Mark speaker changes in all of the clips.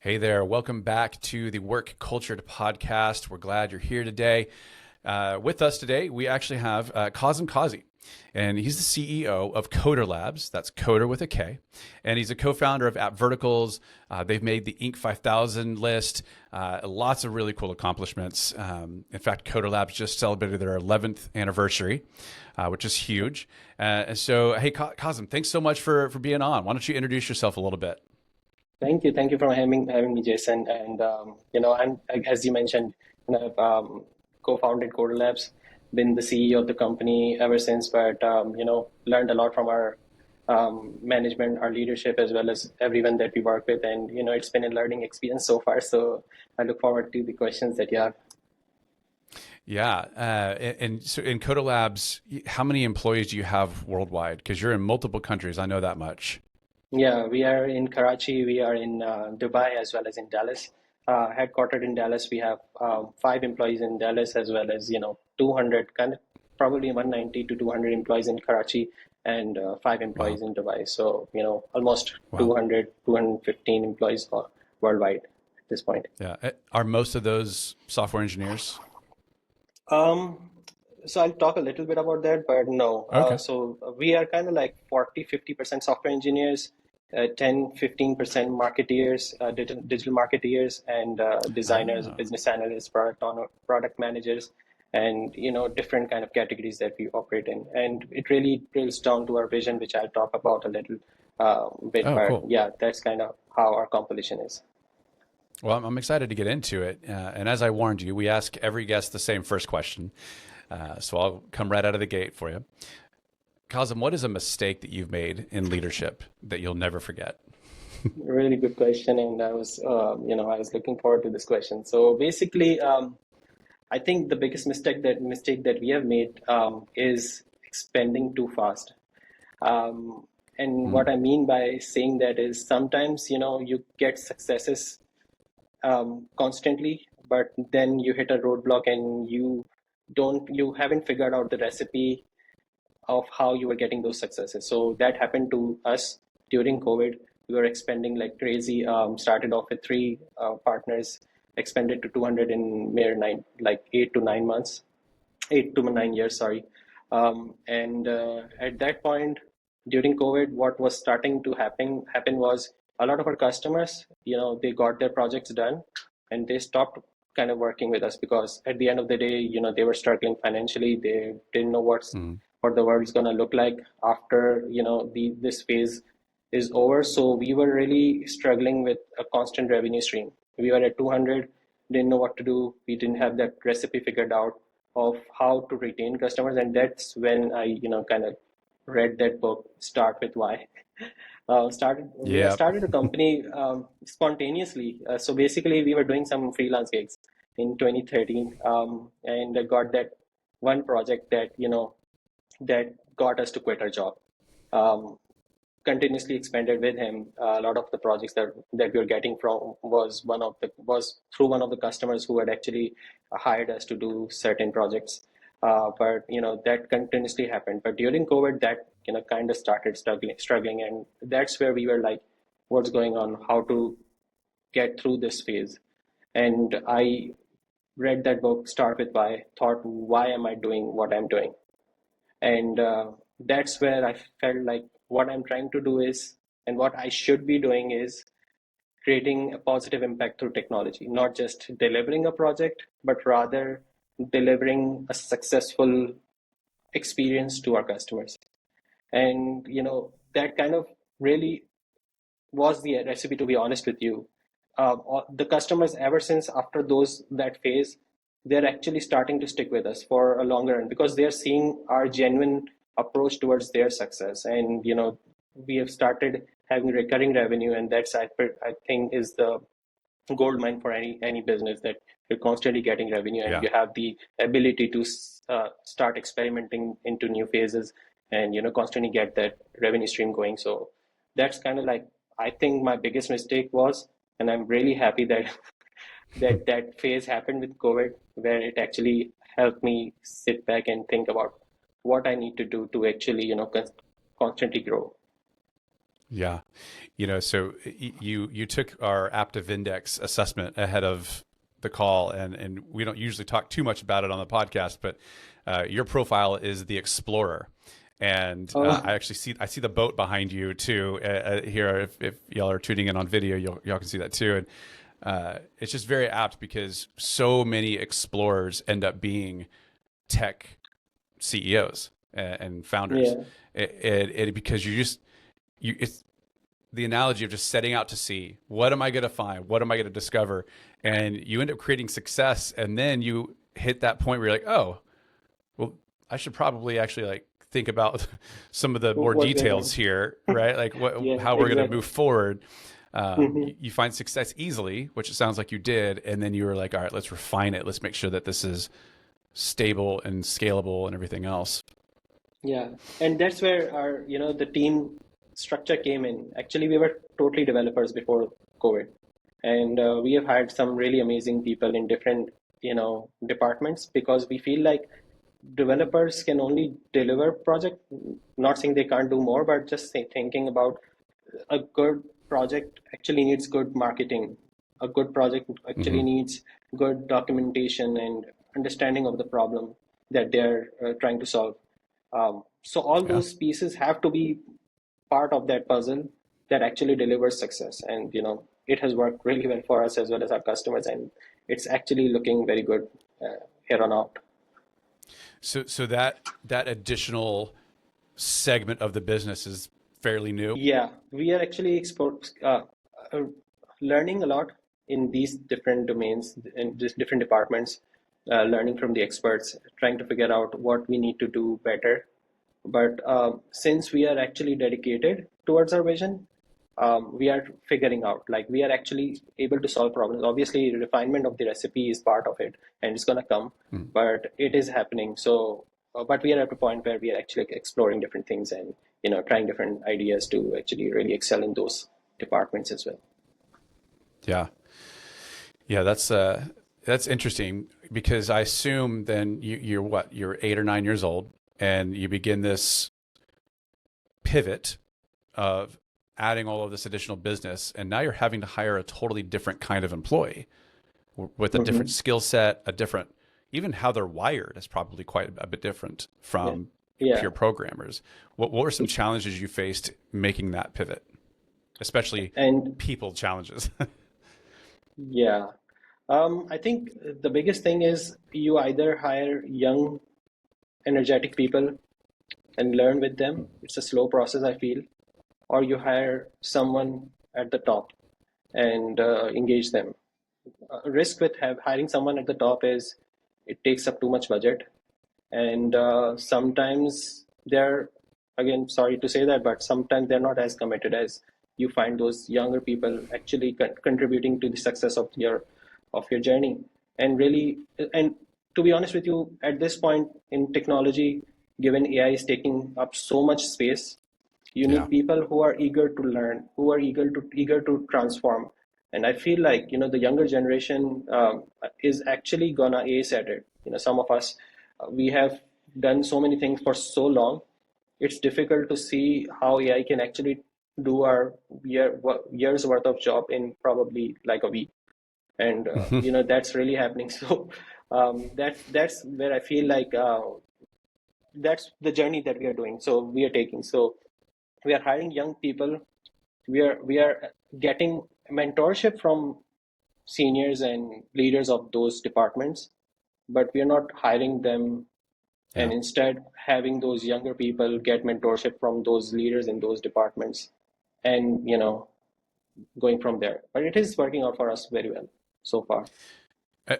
Speaker 1: Hey there. Welcome back to the Work Cultured podcast. We're glad you're here today. With us today, we actually have Kazim Qazi, and he's the CEO of Koder Labs. That's Coder with a K. And he's a co-founder of App Verticals. They've made the Inc. 5000 list. Lots of really cool accomplishments. In fact, Koder Labs just celebrated their 11th anniversary, which is huge. So, hey, Kazim, thanks so much for being on. Why don't you introduce yourself a little bit?
Speaker 2: Thank you. Thank you for having me, Jason. And I'm, as you mentioned, I've co-founded Koder Labs, been the CEO of the company ever since. But learned a lot from our management, our leadership, as well as everyone that we work with. And it's been a learning experience so far. So I look forward to the questions that you have.
Speaker 1: Yeah. And so in Koder Labs, how many employees do you have worldwide? Because you're in multiple countries. I know that much.
Speaker 2: Yeah, we are in Karachi, we are in Dubai, as well as in Dallas. Headquartered in Dallas, we have 5 employees in Dallas, as well as 200, probably 190 to 200 employees in Karachi, and 5 employees
Speaker 1: Wow.
Speaker 2: in Dubai. So almost
Speaker 1: Wow.
Speaker 2: 200, 215 employees worldwide at this point.
Speaker 1: Yeah. Are most of those software engineers?
Speaker 2: Um, so I'll talk a little bit about that, but no.
Speaker 1: Okay.
Speaker 2: So we are kind of like 40, 50% software engineers, 10, 15% marketeers, digital marketeers, and designers,
Speaker 1: Ah,
Speaker 2: business analysts, product managers, and different kind of categories that we operate in. And it really drills down to our vision, which I'll talk about a little bit.
Speaker 1: oh,
Speaker 2: But
Speaker 1: cool.
Speaker 2: yeah, that's kind of how our composition is.
Speaker 1: Well, I'm excited to get into it. And as I warned you, we ask every guest the same first question. So I'll come right out of the gate for you. Kazim, what is a mistake that you've made in leadership that you'll never forget?
Speaker 2: Really good question, and I was looking forward to this question. So basically, I think the biggest mistake that we have made is expanding too fast. And
Speaker 1: Hmm.
Speaker 2: what I mean by saying that is sometimes you get successes constantly, but then you hit a roadblock and you haven't figured out the recipe of how you were getting those successes. So that happened to us during COVID. We were expanding like crazy. Started off with 3 partners, expanded to 200 in mere 8 to 9 months, 8 to 9 years, sorry. And At that point, during COVID, what was starting to happen was a lot of our customers, they got their projects done, and they stopped kind of working with us because at the end of the day, they were struggling financially. They didn't know
Speaker 1: Hmm.
Speaker 2: what the world's gonna look like after this phase is over. So we were really struggling with a constant revenue stream. We were at 200, didn't know what to do. We didn't have that recipe figured out of how to retain customers, and that's when I kind of read that book, Start with Why. I
Speaker 1: Yep.
Speaker 2: started a company spontaneously. So basically, we were doing some freelance gigs in 2013, and I got that one project that got us to quit our job. Um, Continuously expanded with him. A lot of the projects that we were getting from was through one of the customers who had actually hired us to do certain projects. But that continuously happened. But during COVID, that kind of started struggling, and that's where we were like, what's going on? How to get through this phase? And I read that book, Start with Why. Thought, why am I doing what I'm doing? And That's where I felt like what I'm trying to do is, and what I should be doing is creating a positive impact through technology, not just delivering a project, but rather delivering a successful experience to our customers. And that kind of really was the recipe, to be honest with you. The customers, ever since after that phase, they're actually starting to stick with us for a longer run because they're seeing our genuine approach towards their success. And we have started having recurring revenue, and that's I think is the gold mine for any business, that you're constantly getting revenue and
Speaker 1: Yeah.
Speaker 2: you have the ability to start experimenting into new phases and constantly get that revenue stream going. So that's kind of like, I think my biggest mistake was, and I'm really happy that that phase happened with COVID, where it actually helped me sit back and think about what I need to do to actually constantly grow.
Speaker 1: Yeah. So you took our Aptiv Index assessment ahead of the call, and we don't usually talk too much about it on the podcast, but your profile is the explorer. And
Speaker 2: Oh,
Speaker 1: I see the boat behind you too here. If y'all are tuning in on video, y'all can see that too. And it's just very apt because so many explorers end up being tech CEOs and founders,
Speaker 2: yeah,
Speaker 1: because it's the analogy of just setting out to sea. What am I going to find? What am I going to discover? And you end up creating success, and then you hit that point where you're like, oh, well, I should probably actually like think about some of the more
Speaker 2: what we're
Speaker 1: details
Speaker 2: doing.
Speaker 1: here, right? Like
Speaker 2: Yeah,
Speaker 1: how we're going to
Speaker 2: exactly.
Speaker 1: move forward.
Speaker 2: Hmm.
Speaker 1: You find success easily, which it sounds like you did, and then you were like, all right, let's refine it. Let's make sure that this is stable and scalable and everything else.
Speaker 2: Yeah, and that's where our, the team structure came in. Actually, we were totally developers before COVID, and we have hired some really amazing people in different, departments because we feel like developers can only deliver project. Not saying they can't do more, but just thinking about a good project actually needs good marketing. A good project actually
Speaker 1: Hmm.
Speaker 2: needs good documentation and understanding of the problem that they're trying to solve. So all
Speaker 1: Yeah.
Speaker 2: those pieces have to be part of that puzzle that actually delivers success. And it has worked really well for us as well as our customers, and it's actually looking very good here on out.
Speaker 1: So that additional segment of the business is fairly new.
Speaker 2: Yeah, we are actually uh, learning a lot in these different domains and just different departments, learning from the experts, trying to figure out what we need to do better. But since we are actually dedicated towards our vision, we are figuring out, like we are actually able to solve problems. Obviously, refinement of the recipe is part of it, and it's gonna come,
Speaker 1: Mm.
Speaker 2: but it is happening. So, but we are at a point where we are actually exploring different things and trying different ideas to actually really excel in those departments as well.
Speaker 1: Yeah. Yeah, that's interesting because I assume then you're what? You're 8 or 9 years old and you begin this pivot of adding all of this additional business, and now you're having to hire a totally different kind of employee with a different
Speaker 2: Hmm.
Speaker 1: skill set, a different even how they're wired is probably quite a bit different
Speaker 2: Yeah,
Speaker 1: from
Speaker 2: yeah,
Speaker 1: pure programmers. What were some challenges you faced making that pivot, especially
Speaker 2: and
Speaker 1: people challenges?
Speaker 2: yeah. I think the biggest thing is you either hire young, energetic people and learn with them. It's a slow process, I feel, or you hire someone at the top and engage them. Risk with hiring someone at the top is it takes up too much budget, and sometimes they're, again, sorry to say that, but sometimes they're not as committed as you find those younger people actually contributing to the success of your journey. And really, and to be honest with you, at this point in technology, given AI is taking up so much space, you
Speaker 1: Yeah.
Speaker 2: need people who are eager to learn, who are eager to transform. And I feel like the younger generation is actually gonna ace at it. Some of us, we have done so many things for so long. It's difficult to see how AI can actually do our years worth of job in probably like a week. And that's really happening. So that's where I feel like that's the journey that we are doing. So we are taking. So we are hiring young people. We are getting mentorship from seniors and leaders of those departments, but we are not hiring them, and
Speaker 1: Yeah.
Speaker 2: instead having those younger people get mentorship from those leaders in those departments, and going from there. But it is working out for us very well so far.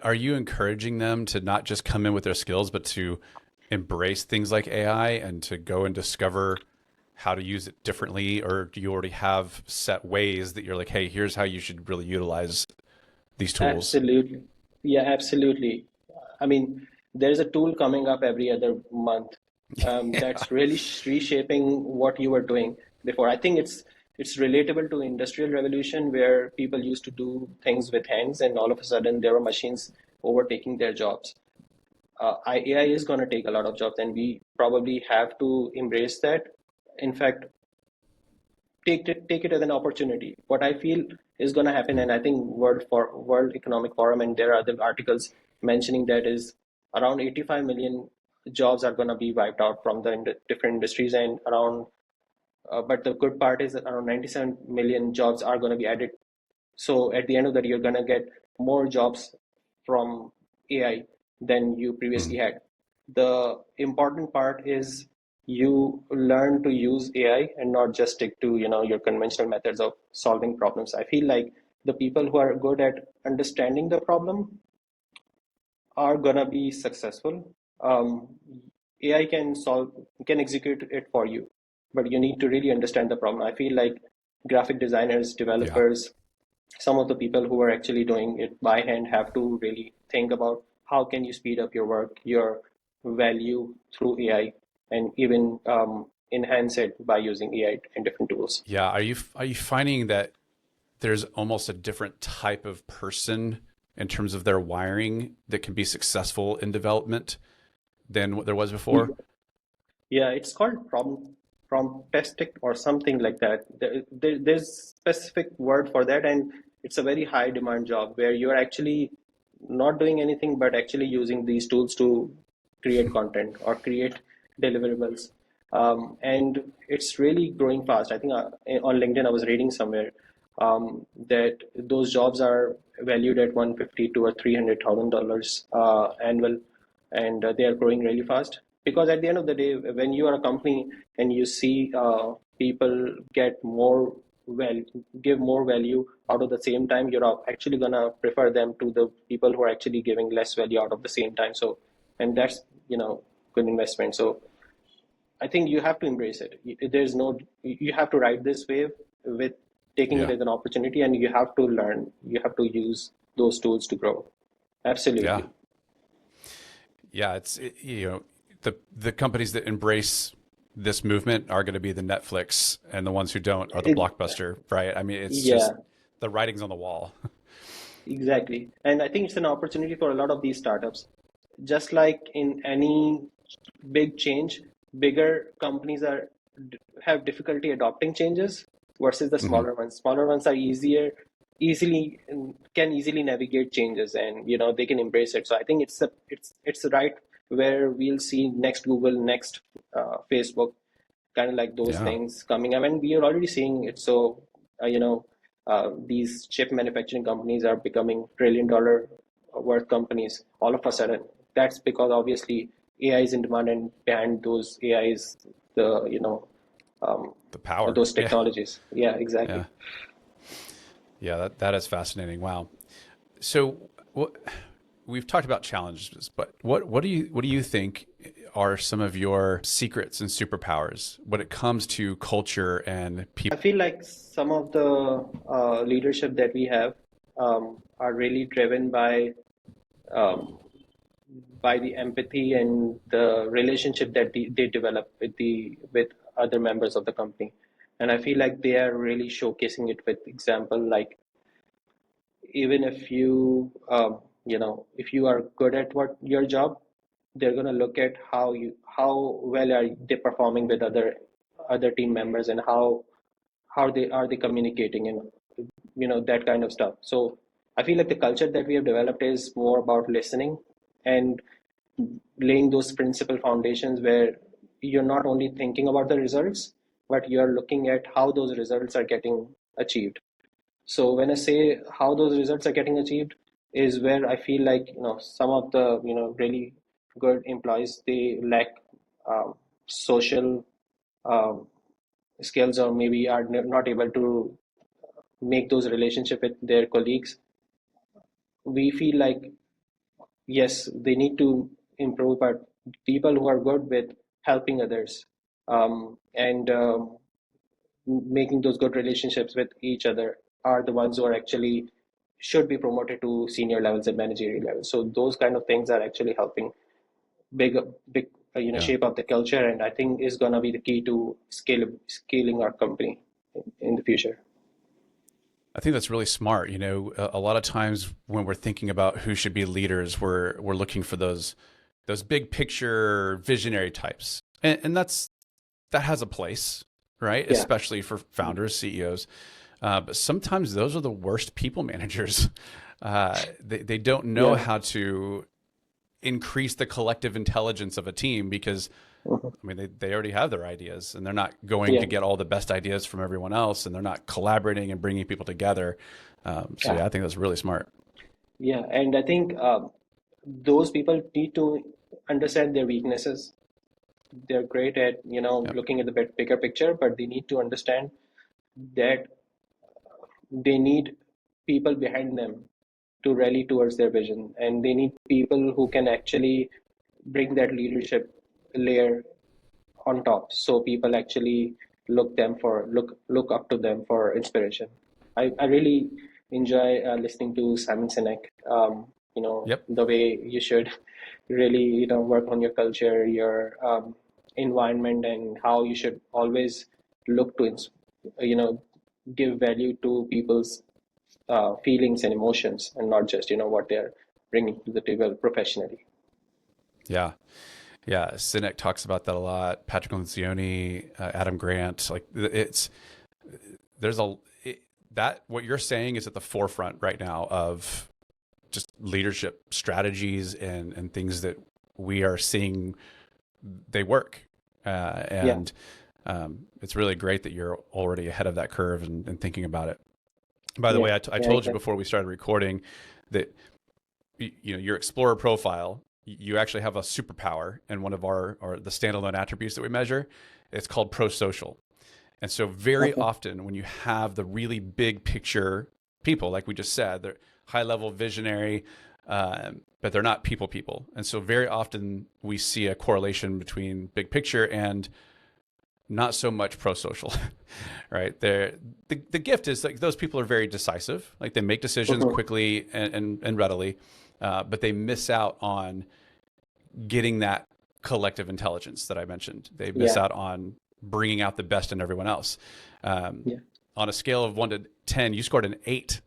Speaker 1: Are you encouraging them to not just come in with their skills, but to embrace things like AI and to go and discover how to use it differently? Or do you already have set ways that you're like, hey, here's how you should really utilize these tools?
Speaker 2: Absolutely. Yeah, absolutely. I mean, there's a tool coming up every other month
Speaker 1: Yeah.
Speaker 2: that's really reshaping what you were doing before. I think it's relatable to industrial revolution where people used to do things with hands, and all of a sudden there were machines overtaking their jobs. AI is going to take a lot of jobs, and we probably have to embrace that. In fact, take it as an opportunity. What I feel is going to happen, and I think World Economic Forum and there are other articles mentioning that is around 85 million jobs are going to be wiped out from the different industries, and around but the good part is that around 97 million jobs are going to be added. So at the end of the day, you're going to get more jobs from AI than you previously had. The important part is you learn to use AI and not just stick to, your conventional methods of solving problems. I feel like the people who are good at understanding the problem are gonna be successful. AI can execute it for you, but you need to really understand the problem. I feel like graphic designers,
Speaker 1: Yeah.
Speaker 2: developers, some of the people who are actually doing it by hand have to really think about how can you speed up your work, your value through AI, and even enhance it by using AI and different tools.
Speaker 1: Yeah. Are you finding that there's almost a different type of person in terms of their wiring that can be successful in development than what there was before?
Speaker 2: Yeah, it's called promptistic or something like that. There's specific word for that, and it's a very high demand job where you're actually not doing anything but actually using these tools to create content or create deliverables. And it's really growing fast. I think on LinkedIn I was reading somewhere that those jobs are valued at 150 to a $300,000 annual, and they are growing really fast. Because at the end of the day, when you are a company and you see people get more well, give more value out of the same time, you're actually gonna prefer them to the people who are actually giving less value out of the same time. So, and that's good investment. So I think you have to embrace it. There's no, you have to ride this wave with taking it
Speaker 1: Yeah.
Speaker 2: as an opportunity, and you have to learn. You have to use those tools to grow.
Speaker 1: Yeah.
Speaker 2: Absolutely.
Speaker 1: Yeah. The companies that embrace this movement are going to be the Netflix, and the ones who don't are the
Speaker 2: It,
Speaker 1: Blockbuster, right? I mean, it's
Speaker 2: yeah.
Speaker 1: just the writing's on the wall.
Speaker 2: Exactly. And I think it's an opportunity for a lot of these startups. Just like in any big change, bigger companies have difficulty adopting changes versus the
Speaker 1: Hmm.
Speaker 2: smaller ones. Smaller ones are easily can easily navigate changes, and they can embrace it. So I think it's right where we'll see next Google, next Facebook, kind of like those
Speaker 1: Yeah.
Speaker 2: things coming up, and we are already seeing it. So these chip manufacturing companies are becoming $1 trillion worth companies all of a sudden. That's because obviously AI is in demand, and behind those AIs, the um,
Speaker 1: The power.
Speaker 2: those
Speaker 1: Yeah.
Speaker 2: technologies. Yeah, exactly.
Speaker 1: Yeah. Yeah. That is fascinating. Wow. So what we've talked about challenges, but what do you think are some of your secrets and superpowers when it comes to culture and
Speaker 2: I
Speaker 1: people?
Speaker 2: feel like some of the leadership that we have are really driven um, by the empathy and the relationship that they develop with other members of the company. And I feel like they are really showcasing it with example, like even if if you are good at what your job, they're going to look at how well are they performing with other team members, and how they communicating, and that kind of stuff. So I feel like the culture that we have developed is more about listening and laying those principal foundations where you're not only thinking about the results, but you're looking at how those results are getting achieved. So when I say how those results are getting achieved is where I feel like some of the really good employees, they lack um, social um, skills, or maybe are not able to make those relationship with their colleagues. We feel like yes, they need to improve, but people who are good with helping others and making those good relationships with each other are the ones who are actually should be promoted to senior levels and managerial levels. So those kind of things are actually helping big big
Speaker 1: Yeah.
Speaker 2: shape up the culture, and I think is going to be the key to scaling our company in the future.
Speaker 1: I think that's really smart. A lot of times when we're thinking about who should be leaders, we're looking for those big picture visionary types, and that has a place. right?
Speaker 2: Yeah.
Speaker 1: Especially for founders, CEOs. But sometimes those are the worst people managers. They don't know
Speaker 2: Yeah.
Speaker 1: how to increase the collective intelligence of a team because,
Speaker 2: Mhm.
Speaker 1: I mean, they already have their ideas and they're not going
Speaker 2: Yeah.
Speaker 1: to get all the best ideas from everyone else, and they're not collaborating and bringing people together. So
Speaker 2: Yeah.
Speaker 1: yeah, I think that's really smart.
Speaker 2: Yeah. And I think those people need to understand their weaknesses. They're great at,
Speaker 1: Yep.
Speaker 2: looking at the bigger picture, but they need to understand that they need people behind them to rally towards their vision, and they need people who can actually bring that leadership layer on top, so people actually look up to them for inspiration. I really enjoy listening to Simon Sinek.
Speaker 1: Yep.
Speaker 2: The way you should really work on your culture, your environment, and how you should always look to you know give value to people's feelings and emotions, and not just what they're bringing to the table professionally.
Speaker 1: Yeah. Yeah. Sinek talks about that a lot. Patrick Lencioni, Adam Grant, like there's that what you're saying is at the forefront right now of just leadership strategies and things that we are seeing they work.
Speaker 2: Yeah.
Speaker 1: And it's really great that you're already ahead of that curve and thinking about it. By the
Speaker 2: Yeah.
Speaker 1: way, I
Speaker 2: Yeah,
Speaker 1: told you
Speaker 2: exactly.
Speaker 1: before we started recording that your Explorer profile, you actually have a superpower, and one of our or the standalone attributes that we measure, it's called pro-social. And so very
Speaker 2: Okay.
Speaker 1: often when you have the really big picture people, like we just said, they're high level visionary, but they're not people. And so very often we see a correlation between big picture and not so much pro-social, right? The gift is like those people are very decisive, like they make decisions
Speaker 2: Mhm.
Speaker 1: quickly and readily, but they miss out on getting that collective intelligence that I mentioned. They miss
Speaker 2: Yeah.
Speaker 1: out on bringing out the best in everyone else. Um,
Speaker 2: Yeah.
Speaker 1: on a scale of 1 to 10, you scored an 8,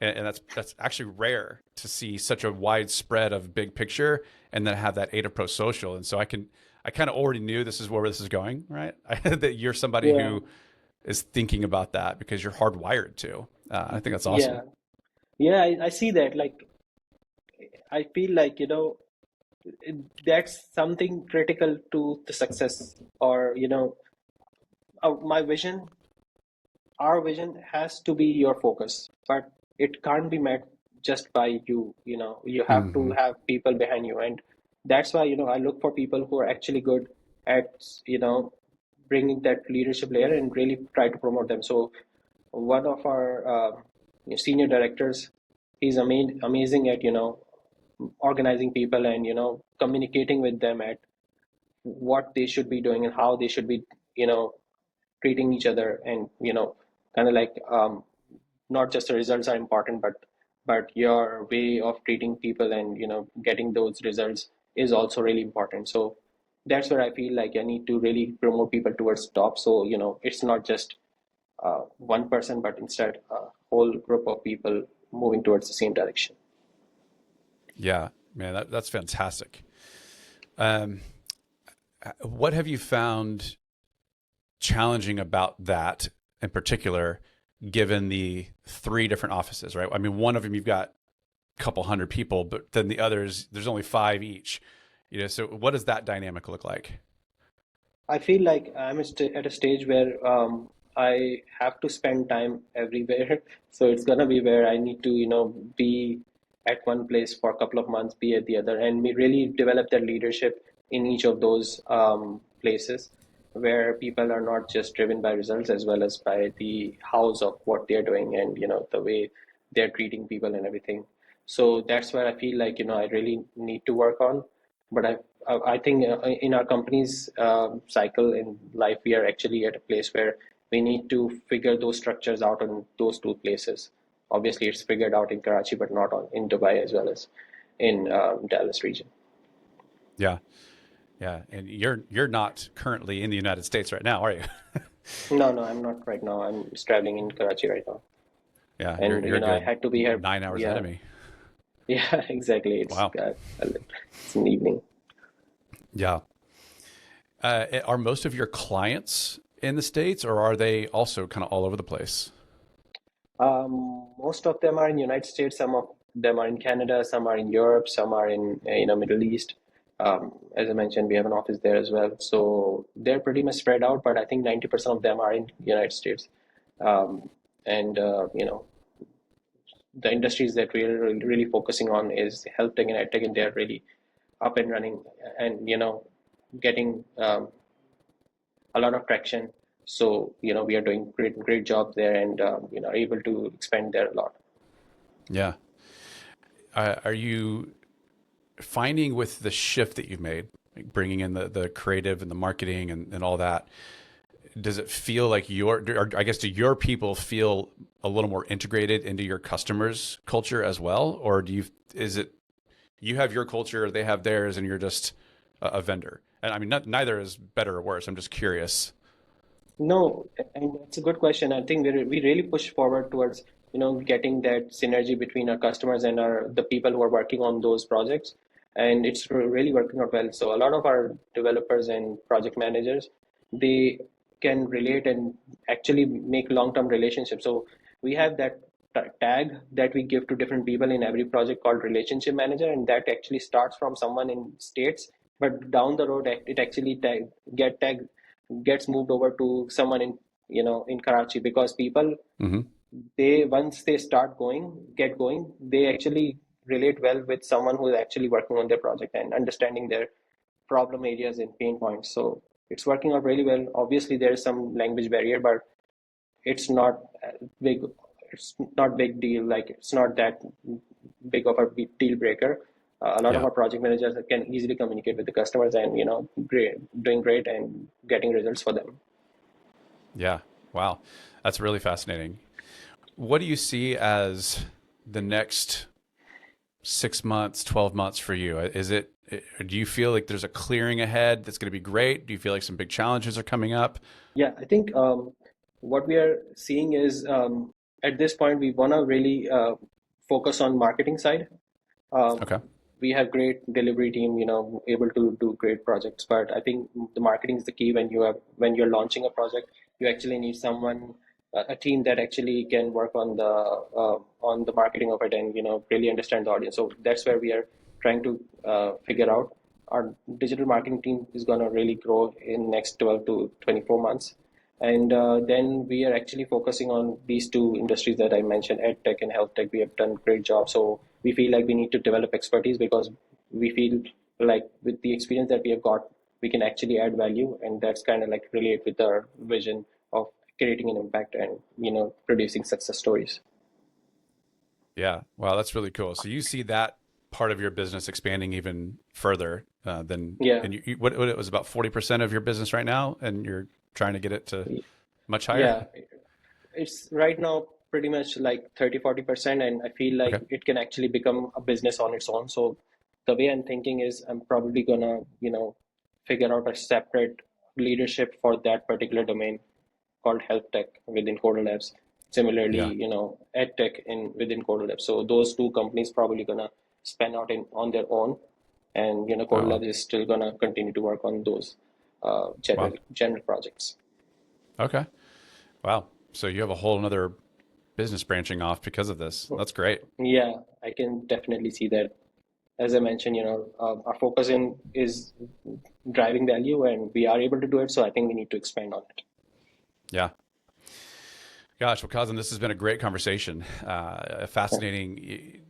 Speaker 1: and that's actually rare to see such a wide spread of big picture and then have that 8 of pro-social. And so I kind of already knew this is where this is going, right? That you're somebody
Speaker 2: Yeah.
Speaker 1: who is thinking about that because you're hardwired to. I think that's awesome.
Speaker 2: Yeah. Yeah. I see that. Like, I feel like, that's something critical to the success, or, my vision, our vision has to be your focus, but it can't be met just by you. You have to
Speaker 1: Hmm.
Speaker 2: have people behind you. And that's why, I look for people who are actually good at, bringing that leadership layer and really try to promote them. So one of our senior directors, he's amazing at organizing people and communicating with them at what they should be doing and how they should be you know treating each other, and kind of like, not just the results are important, but your way of treating people and getting those results is also really important. So that's where I feel like I need to really promote people towards top, so it's not just one person, but instead a whole group of people moving towards the same direction.
Speaker 1: Yeah, man, that's fantastic. Um, what have you found challenging about that in particular, given the 3 different offices, right? I mean, one of them you've got a couple hundred people, but then the others, there's only 5 each. So what does that dynamic look like?
Speaker 2: I feel like I'm at a stage where I have to spend time everywhere. So it's gonna be where I need to, be at one place for a couple of months, be at the other, and we really develop that leadership in each of those places, where people are not just driven by results as well as by the hows of what they're doing, and the way they're treating people and everything. So that's where I feel like I really need to work on. But I think in our company's cycle in life, we are actually at a place where we need to figure those structures out in those 2 places. Obviously, it's figured out in Karachi, but not in Dubai as well as in Dallas region.
Speaker 1: Yeah. Yeah. And you're not currently in the United States right now, are you?
Speaker 2: No, no, I'm not right now. I'm just traveling in Karachi right now,
Speaker 1: Yeah,
Speaker 2: and
Speaker 1: you're a
Speaker 2: I
Speaker 1: good
Speaker 2: had to be here.
Speaker 1: 9 hours ahead
Speaker 2: Yeah,
Speaker 1: of me.
Speaker 2: yeah, exactly.
Speaker 1: Wow.
Speaker 2: It's an evening.
Speaker 1: Yeah. Are most of your clients in the States, or are they also kind of all over the place?
Speaker 2: Most of them are in United States, some of them are in Canada, some are in Europe, some are in Middle East. As I mentioned, we have an office there as well. So they're pretty much spread out, but I think 90% of them are in United States. Um, and the industries that we're really focusing on is health tech and ed tech, and they're really up and running and getting a lot of traction. So we are doing great job there, and able to expand there a lot.
Speaker 1: Yeah. Are you finding with the shift that you've made, like bringing in the creative and the marketing and all that, does it feel like or I guess, do your people feel a little more integrated into your customers' culture as well? Or is it, you have your culture, they have theirs, and you're just a vendor? And I mean, neither is better or worse. I'm just curious.
Speaker 2: No, and that's a good question. I think we really push forward towards, getting that synergy between our customers and the people who are working on those projects. And it's really working out well. So a lot of our developers and project managers, they can relate and actually make long-term relationships. So we have that tag that we give to different people in every project called relationship manager, and that actually starts from someone in States, but down the road it actually gets moved over to someone in Karachi, because people,
Speaker 1: Hmm.
Speaker 2: they once they get going, they actually relate well with someone who is actually working on their project and understanding their problem areas and pain points. So it's working out really well. Obviously there is some language barrier, but it's not big. It's not big deal. Like, it's not that big of a deal breaker. A lot of
Speaker 1: Yeah.
Speaker 2: our project managers can easily communicate with the customers, and doing great and getting results for them.
Speaker 1: Yeah. Wow. That's really fascinating. What do you see as the next 6 months, 12 months for you? Do you feel like there's a clearing ahead that's going to be great? Do you feel like some big challenges are coming up?
Speaker 2: Yeah, I think what we are seeing is, at this point we want to really focus on marketing side. Um,
Speaker 1: Okay.
Speaker 2: we have great delivery team, able to do great projects, but I think the marketing is the key. When you're launching a project, you actually need someone, a team that actually can work on the marketing of it, and really understand the audience. So that's where we are trying to figure out. Our digital marketing team is going to really grow in next 12 to 24 months. And then we are actually focusing on these two industries that I mentioned, ed tech and health tech. We have done a great job. So we feel like we need to develop expertise, because we feel like with the experience that we have got, we can actually add value. And that's kind of like relate with our vision of creating an impact and, producing success stories.
Speaker 1: Yeah. Wow. That's really cool. So you see that part of your business expanding even further
Speaker 2: Yeah.
Speaker 1: and what it was about 40% of your business right now, and you're trying to get it to much higher.
Speaker 2: Yeah. It's right now pretty much like 30-40%, and I feel like
Speaker 1: Okay.
Speaker 2: it can actually become a business on its own. So the way I'm thinking is, I'm probably gonna figure out a separate leadership for that particular domain called health tech within Coder Labs. Similarly,
Speaker 1: Yeah.
Speaker 2: ed tech in within Coder Labs. So those two companies probably gonna span out on their own, and Coder
Speaker 1: Uh,
Speaker 2: Labs is still gonna continue to work on those
Speaker 1: wow.
Speaker 2: general projects.
Speaker 1: Okay. Wow. So you have a whole another business branching off because of this. That's great.
Speaker 2: Yeah, I can definitely see that. As I mentioned, our focus in is driving value, and we are able to do it. So I think we need to expand on it.
Speaker 1: Yeah. Gosh, well, Kazim, this has been a great conversation. A
Speaker 2: Yeah.
Speaker 1: fascinating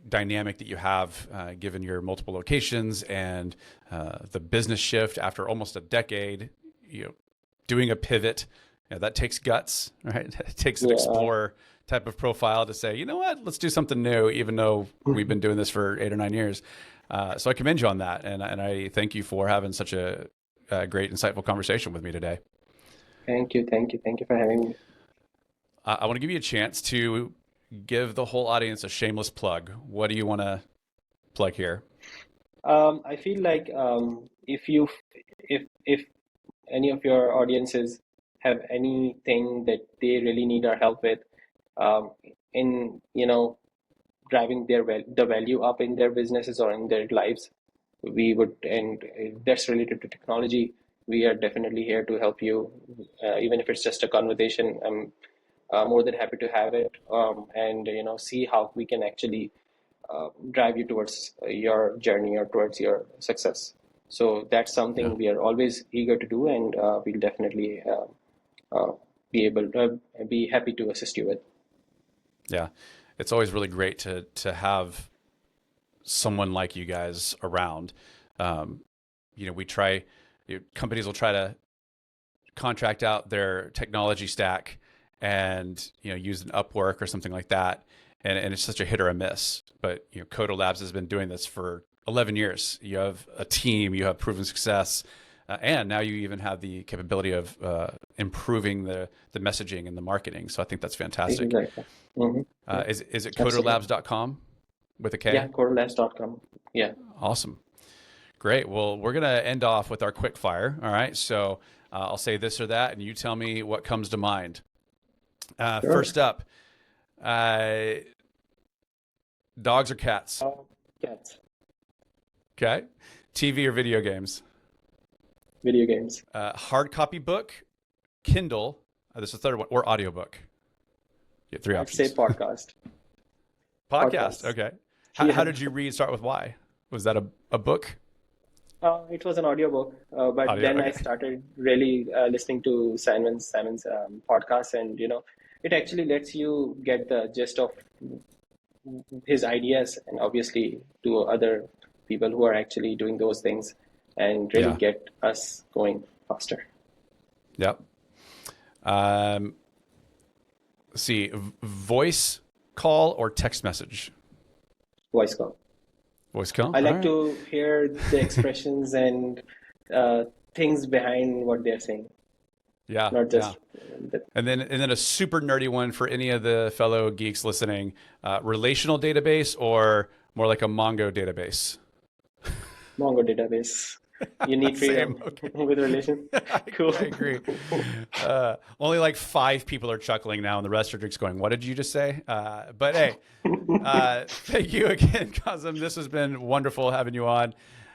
Speaker 1: dynamic that you have, given your multiple locations and the business shift after almost a decade. Doing a pivot, that takes guts, right? It takes an
Speaker 2: Yeah.
Speaker 1: explorer type of profile to say, you know what, let's do something new, even though we've been doing this for 8 or 9 years. So I commend you on that, and I thank you for having such a great, insightful conversation with me today.
Speaker 2: Thank you, thank you, thank you for having me.
Speaker 1: I want to give you a chance to give the whole audience a shameless plug. What do you want to plug here?
Speaker 2: I feel like, if any of your audiences have anything that they really need our help with, um, in driving the value up in their businesses or in their lives, we would, and that's related to technology. we are definitely here to help you. Even if it's just a conversation, I'm more than happy to have it, and see how we can actually drive you towards your journey or towards your success. So that's
Speaker 1: Yeah.
Speaker 2: something we are always eager to do, and we'll definitely be happy to assist you with.
Speaker 1: Yeah. It's always really great to have someone like you guys around. We try, companies will try to contract out their technology stack and, use an Upwork or something like that. And it's such a hit or a miss. But, Koder Labs has been doing this for 11 years. You have a team, you have proven success, and now you even have the capability of improving the messaging and the marketing. So I think that's fantastic.
Speaker 2: Exactly. Mm-hmm.
Speaker 1: Is it
Speaker 2: Absolutely.
Speaker 1: coderlabs.com with a K?
Speaker 2: Yeah, coderlabs.com. Yeah.
Speaker 1: Awesome. Great. Well, we're going to end off with our quick fire. All right. So I'll say this or that, and you tell me what comes to mind.
Speaker 2: Sure.
Speaker 1: First up, dogs or cats?
Speaker 2: Cats.
Speaker 1: Okay. TV or video games?
Speaker 2: Video games.
Speaker 1: Hard copy book, Kindle, this is the third one, or audiobook? You get three
Speaker 2: I'd
Speaker 1: options.
Speaker 2: say podcast.
Speaker 1: Podcast. Okay.
Speaker 2: Yeah.
Speaker 1: How did you read? Start with why? Was that a book?
Speaker 2: It was an audiobook, but
Speaker 1: Audio,
Speaker 2: then
Speaker 1: okay.
Speaker 2: I started really listening to Simon's podcast, and it actually lets you get the gist of his ideas, and obviously to other people who are actually doing those things, and really
Speaker 1: Yeah.
Speaker 2: get us going faster.
Speaker 1: Yep. Let's see, voice call or text message?
Speaker 2: Voice call.
Speaker 1: Voice call.
Speaker 2: I like
Speaker 1: All right.
Speaker 2: to hear the expressions and things behind what they're saying,
Speaker 1: Yeah.
Speaker 2: not just
Speaker 1: And then a super nerdy one for any of the fellow geeks listening: relational database or more like a Mongo database?
Speaker 2: Mongo database. You need freedom.
Speaker 1: Okay.
Speaker 2: With relation. Cool.
Speaker 1: I agree. Only like 5 people are chuckling now, and the rest are just going, "What did you just say?" But hey, thank you again, Kazim. This has been wonderful having you on.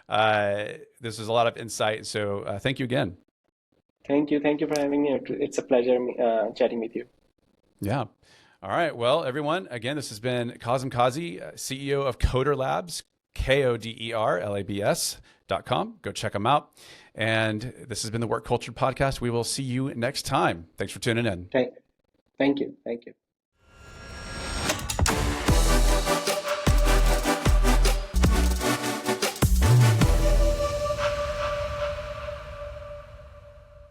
Speaker 1: This is a lot of insight. So thank you again.
Speaker 2: Thank you. Thank you for having me. It's a pleasure chatting with you.
Speaker 1: Yeah. All right. Well, everyone, again, this has been Kazim Qazi, CEO of Koder Labs, KODERLABS.com. Go check them out. And this has been the Work Culture Podcast. We will see you next time. Thanks for tuning in.
Speaker 2: Thank you. Thank you.